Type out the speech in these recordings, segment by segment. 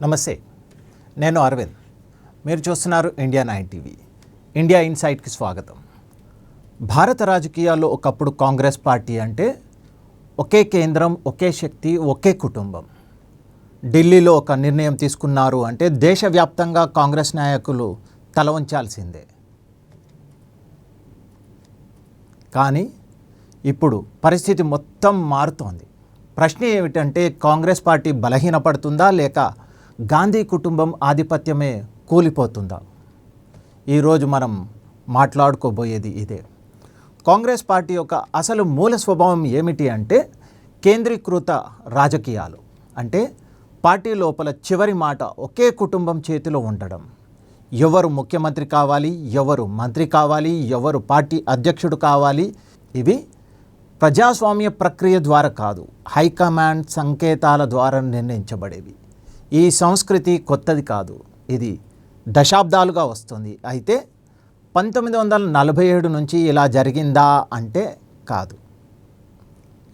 నమస్తే, నేను అరవింద్. మీరు చూస్తున్నారు ఇండియా 9 టీవీ. ఇండియా ఇన్సైట్కి స్వాగతం. భారత రాజకీయాల్లో ఒకప్పుడు కాంగ్రెస్ పార్టీ అంటే ఒకే కేంద్రం, ఒకే శక్తి, ఒకే కుటుంబం. ఢిల్లీలో ఒక నిర్ణయం తీసుకున్నారు అంటే దేశవ్యాప్తంగా కాంగ్రెస్ నాయకులు తల వంచాల్సిందే. కానీ ఇప్పుడు పరిస్థితి మొత్తం మారుతోంది. ప్రశ్న ఏమిటంటే కాంగ్రెస్ పార్టీ బలహీనపడుతుందా లేక గాంధీ కుటుంబం ఆధిపత్యమే కూలిపోతుందా? ఈరోజు మనం మాట్లాడుకోబోయేది ఇదే. కాంగ్రెస్ పార్టీ యొక్క అసలు మూల స్వభావం ఏమిటి అంటే కేంద్రీకృత రాజకీయాలు. అంటే పార్టీ లోపల చివరి మాట ఒకే కుటుంబం చేతిలో ఉండడం. ఎవరు ముఖ్యమంత్రి కావాలి, ఎవరు మంత్రి కావాలి, ఎవరు పార్టీ అధ్యక్షుడు కావాలి, ఇవి ప్రజాస్వామ్య ప్రక్రియ ద్వారా కాదు, హైకమాండ్ సంకేతాల ద్వారా నిర్ణయించబడేవి. ఈ సంస్కృతి కొత్తది కాదు, ఇది దశాబ్దాలుగా వస్తుంది. అయితే 1947 నుంచి ఇలా జరిగిందా అంటే కాదు.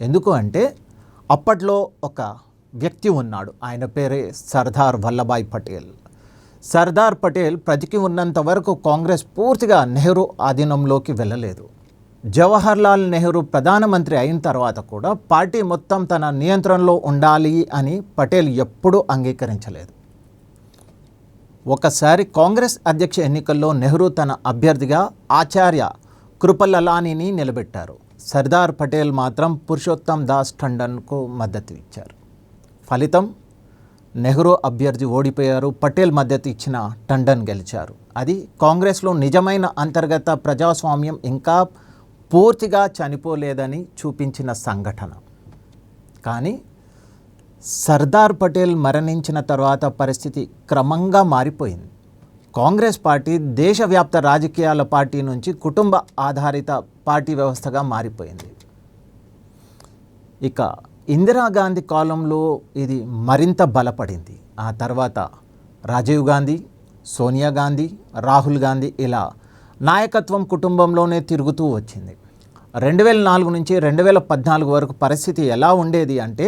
ఎందుకు అంటే అప్పట్లో ఒక వ్యక్తి ఉన్నాడు, ఆయన పేరే సర్దార్ వల్లభాయ్ పటేల్. సర్దార్ పటేల్ బ్రతికి ఉన్నంత వరకు కాంగ్రెస్ పూర్తిగా నెహ్రూ ఆధీనంలోకి వెళ్ళలేదు. జవహర్లాల్ నెహ్రూ ప్రధానమంత్రి అయిన తర్వాత కూడా పార్టీ మొత్తం తన నియంత్రణలో ఉండాలి అని పటేల్ ఎప్పుడూ అంగీకరించలేదు. ఒకసారి కాంగ్రెస్ అధ్యక్ష ఎన్నికల్లో నెహ్రూ తన అభ్యర్థిగా ఆచార్య కృపలానీని నిలబెట్టారు. సర్దార్ పటేల్ మాత్రం పురుషోత్తం దాస్ టండన్కు మద్దతు ఇచ్చారు. ఫలితం నెహ్రూ అభ్యర్థి ఓడిపోయారు, పటేల్ మద్దతు ఇచ్చిన టండన్ గెలిచారు. అది కాంగ్రెస్లో నిజమైన అంతర్గత ప్రజాస్వామ్యం ఇంకా పూర్తిగా చనిపోలేదని చూపించిన సంఘటన. కానీ సర్దార్ పటేల్ మరణించిన తర్వాత పరిస్థితి క్రమంగా మారిపోయింది. కాంగ్రెస్ పార్టీ దేశవ్యాప్త రాజకీయాల పార్టీ నుంచి కుటుంబ ఆధారిత పార్టీ వ్యవస్థగా మారిపోయింది. ఇక ఇందిరాగాంధీ కాలంలో ఇది మరింత బలపడింది. ఆ తర్వాత రాజీవ్ గాంధీ, సోనియా గాంధీ, రాహుల్ గాంధీ ఇలా నాయకత్వం కుటుంబంలోనే తిరుగుతూ వచ్చింది. 2004 నుంచి 2014 వరకు పరిస్థితి ఎలా ఉండేది అంటే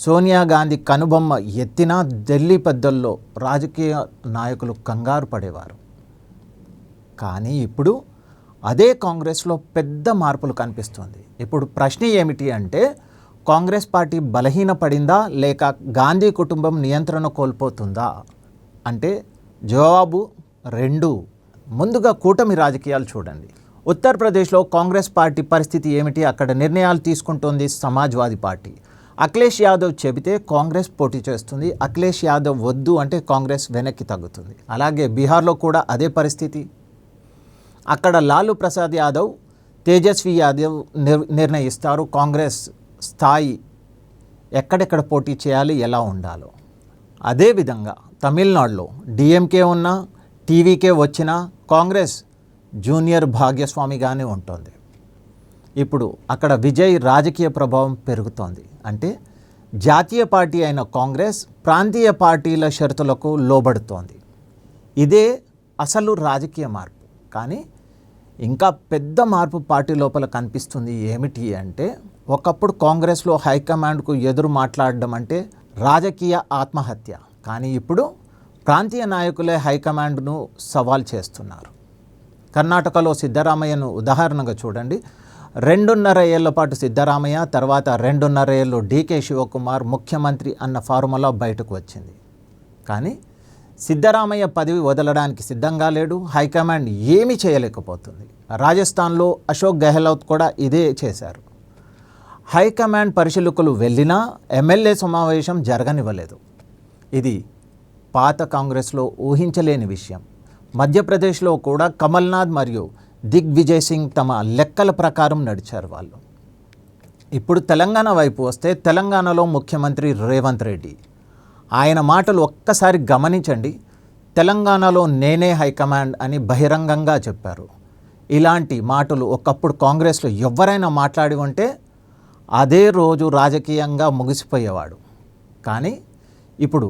సోనియా గాంధీ కనుబొమ్మ ఎత్తినా ఢిల్లీ పెద్దల్లో రాజకీయ నాయకులు కంగారు పడేవారు. కానీ ఇప్పుడు అదే కాంగ్రెస్లో పెద్ద మార్పులు కనిపిస్తుంది. ఇప్పుడు ప్రశ్న ఏమిటి అంటే కాంగ్రెస్ పార్టీ బలహీనపడిందా లేక గాంధీ కుటుంబం నియంత్రణ కోల్పోతుందా అంటే జవాబు రెండు. ముందుగా కూటమి రాజకీయాలు చూడండి. ఉత్తరప్రదేశ్లో కాంగ్రెస్ పార్టీ పరిస్థితి ఏమిటి? అక్కడ నిర్ణయాలు తీసుకుంటోంది సమాజ్వాదీ పార్టీ. అఖిలేష్ యాదవ్ చెబితే కాంగ్రెస్ పోటీ చేస్తుంది, అఖిలేష్ యాదవ్ వద్దు అంటే కాంగ్రెస్ వెనక్కి తగ్గుతుంది. అలాగే బీహార్లో కూడా అదే పరిస్థితి. అక్కడ లాలూ ప్రసాద్ యాదవ్, తేజస్వి యాదవ్ నిర్ణయిస్తారు కాంగ్రెస్ స్థాయి ఎక్కడెక్కడ పోటీ చేయాలి, ఎలా ఉండాలో. అదేవిధంగా తమిళనాడులో డిఎంకే ఉన్నా, టీవీకే వచ్చినా కాంగ్రెస్ జూనియర్ భాగ్యస్వామిగానే ఉంటుంది. ఇప్పుడు అక్కడ విజయ్ రాజకీయ ప్రభావం పెరుగుతోంది. అంటే జాతీయ పార్టీ అయిన కాంగ్రెస్ ప్రాంతీయ పార్టీల షరతులకు లోబడుతోంది. ఇదే అసలు రాజకీయ మార్పు. కానీ ఇంకా పెద్ద మార్పు పార్టీ లోపల కనిపిస్తుంది. ఏమిటి అంటే ఒకప్పుడు కాంగ్రెస్లో హైకమాండ్కు ఎదురు మాట్లాడడం అంటే రాజకీయ ఆత్మహత్య. కానీ ఇప్పుడు ప్రాంతీయ నాయకులే హైకమాండ్ను సవాల్ చేస్తున్నారు. కర్ణాటకలో సిద్ధరామయ్యను ఉదాహరణగా చూడండి. 2.5 ఏళ్ల పాటు సిద్ధరామయ్య, తర్వాత 2.5 ఏళ్ళు డీకే శివకుమార్ ముఖ్యమంత్రి అన్న ఫార్ములా బయటకు వచ్చింది. కానీ సిద్ధరామయ్య పదవి వదలడానికి సిద్ధంగా లేడు, హైకమాండ్ ఏమీ చేయలేకపోతుంది. రాజస్థాన్లో అశోక్ గెహ్లోట్ కూడా ఇదే చేశారు. హైకమాండ్ పరిశీలకులు వెళ్ళినా ఎమ్మెల్యే సమావేశం జరగనివ్వలేదు. ఇది పాత కాంగ్రెస్లో ఊహించలేని విషయం. మధ్యప్రదేశ్లో కూడా కమల్నాథ్ మరియు దిగ్విజయ్ సింగ్ తమ లెక్కల ప్రకారం నడిచారు వాళ్ళు. ఇప్పుడు తెలంగాణ వైపు వస్తే తెలంగాణలో ముఖ్యమంత్రి రేవంత్ రెడ్డి, ఆయన మాటలు ఒక్కసారి గమనించండి. తెలంగాణలో నేనే హైకమాండ్ అని బహిరంగంగా చెప్పారు. ఇలాంటి మాటలు ఒకప్పుడు కాంగ్రెస్లో ఎవరైనా మాట్లాడి ఉంటే అదే రోజు రాజకీయంగా ముగిసిపోయేవాడు. కానీ ఇప్పుడు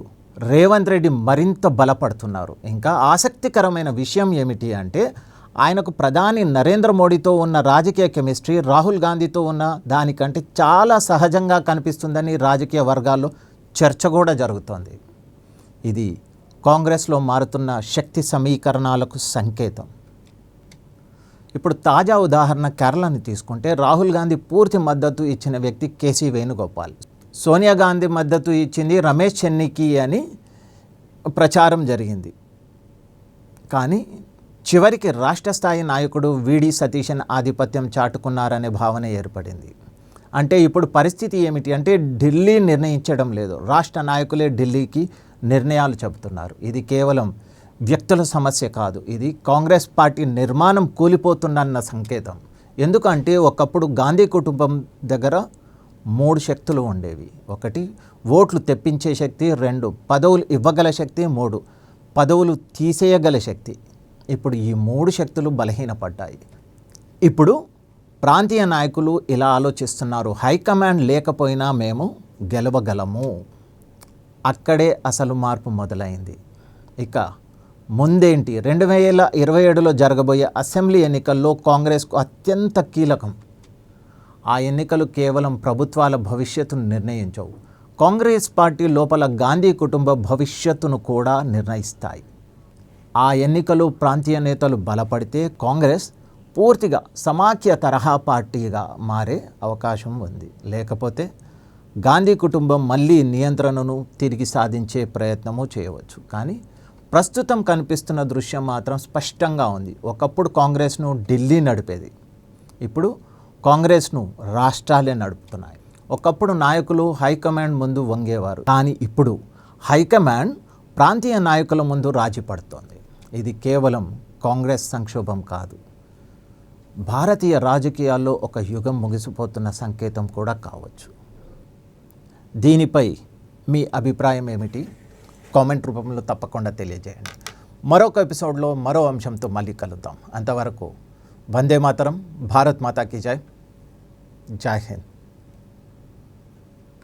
రేవంత్ రెడ్డి మరింత బలపడుతున్నారు. ఇంకా ఆసక్తికరమైన విషయం ఏమిటి అంటే ఆయనకు ప్రధాని నరేంద్ర మోడీతో ఉన్న రాజకీయ కెమిస్ట్రీ రాహుల్ గాంధీతో ఉన్న దానికంటే చాలా సహజంగా కనిపిస్తుందని రాజకీయ వర్గాల్లో చర్చ కూడా జరుగుతోంది. ఇది కాంగ్రెస్లో మారుతున్న శక్తి సమీకరణాలకు సంకేతం. ఇప్పుడు తాజా ఉదాహరణ కేరళని తీసుకుంటే రాహుల్ గాంధీ పూర్తి మద్దతు ఇచ్చిన వ్యక్తి కేసీ వేణుగోపాల్. సోనియా గాంధీ మద్దతు ఇచ్చింది రమేష్ చెన్నికి అని ప్రచారం జరిగింది. కానీ చివరికి రాష్ట్ర స్థాయి నాయకుడు వీడి సతీశన్ ఆధిపత్యం చాటుకున్నారనే భావన ఏర్పడింది. అంటే ఇప్పుడు పరిస్థితి ఏమిటి అంటే ఢిల్లీ నిర్ణయించడం లేదు, రాష్ట్ర నాయకులే ఢిల్లీకి నిర్ణయాలు చెబుతున్నారు. ఇది కేవలం వ్యక్తుల సమస్య కాదు, ఇది కాంగ్రెస్ పార్టీ నిర్మాణం కూలిపోతుందన్న సంకేతం. ఎందుకంటే ఒకప్పుడు గాంధీ కుటుంబం దగ్గర 3 శక్తులు ఉండేవి. 1 ఓట్లు తెప్పించే శక్తి, 2 పదవులు ఇవ్వగల శక్తి, 3 పదవులు తీసేయగల శక్తి. ఇప్పుడు ఈ 3 శక్తులు బలహీనపడ్డాయి. ఇప్పుడు ప్రాంతీయ నాయకులు ఇలా ఆలోచిస్తున్నారు, హైకమాండ్ లేకపోయినా మేము గెలవగలము. అక్కడే అసలు మార్పు మొదలైంది. ఇక ముందేంటి, 2027లో జరగబోయే అసెంబ్లీ ఎన్నికల్లో కాంగ్రెస్కు అత్యంత కీలకం. ఆ ఎన్నికలు కేవలం ప్రభుత్వాల భవిష్యత్తును నిర్ణయించవు, కాంగ్రెస్ పార్టీ లోపల గాంధీ కుటుంబ భవిష్యత్తును కూడా నిర్ణయిస్తాయి. ఆ ఎన్నికలు ప్రాంతీయ నేతలు బలపడితే కాంగ్రెస్ పూర్తిగా సమాఖ్య తరహా పార్టీగా మారే అవకాశం ఉంది. లేకపోతే గాంధీ కుటుంబం మళ్ళీ నియంత్రణను తిరిగి సాధించే ప్రయత్నము చేయవచ్చు. కానీ ప్రస్తుతం కనిపిస్తున్న దృశ్యం మాత్రం స్పష్టంగా ఉంది. ఒకప్పుడు కాంగ్రెస్ను ఢిల్లీ నడిపేది, ఇప్పుడు కాంగ్రెస్ను రాష్ట్రాలే నడుపుతున్నాయి. ఒకప్పుడు నాయకులు హైకమాండ్ ముందు వంగేవారు, కానీ ఇప్పుడు హైకమాండ్ ప్రాంతీయ నాయకుల ముందు రాజీ పడుతోంది. ఇది కేవలం కాంగ్రెస్ సంక్షోభం కాదు, భారతీయ రాజకీయాల్లో ఒక యుగం ముగిసిపోతున్న సంకేతం కూడా కావచ్చు. దీనిపై మీ అభిప్రాయం ఏమిటి? కామెంట్ రూపంలో తప్పకుండా తెలియజేయండి. మరొక ఎపిసోడ్లో మరో అంశంతో మళ్ళీ కలుద్దాం. అంతవరకు వందే మాతరం, భారత్ మాతా కీ జై, జై హింద్.